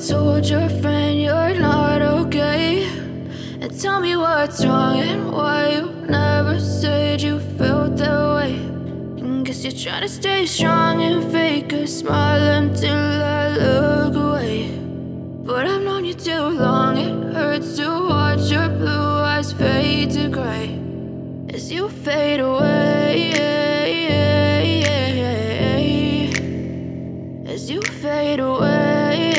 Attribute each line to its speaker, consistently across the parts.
Speaker 1: told your friend you're not okay, and tell me what's wrong and why you never said you felt that way. And guess you're trying to stay strong and fake a smile until I look away. But I've known you too long, it hurts to watch your blue eyes fade to gray as you fade away, as you fade away.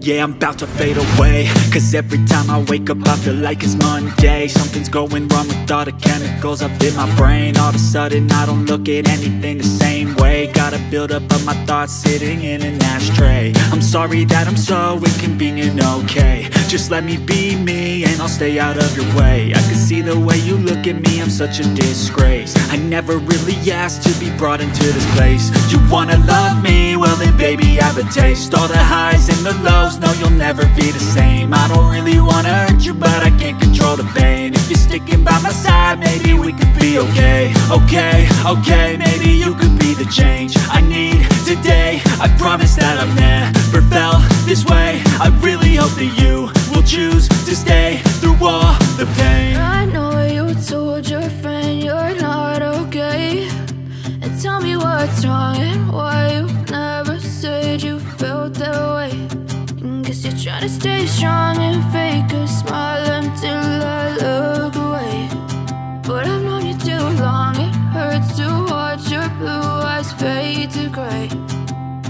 Speaker 2: Yeah, I'm about to fade away, cause every time I wake up I feel like it's Monday. Something's going wrong with all the chemicals up in my brain. All of a sudden I don't look at anything the same way. Gotta build up of my thoughts sitting in an ashtray. I'm sorry that I'm so inconvenient, okay. Just let me be me and I'll stay out of your way. I can see the way you look at me, I'm such a disgrace. I never really asked to be brought into this place. You wanna love me? Well then baby I have a taste. All the highs and the lows, no you'll never be the same. I don't really wanna hurt you but I can't control the pain. If you're sticking by my side maybe we could be okay. Okay, maybe you could be the change I need today. I promise that I've never felt this way. I really hope that you will choose to stay through all the pain.
Speaker 1: I know you told your friend you're not okay, and tell me what's wrong and why you never said you felt that way. And guess you're trying to stay strong and fake a smile until I look away. But I've known you too long, it hurts to watch your blue eyes fade to gray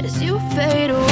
Speaker 1: as you fade away.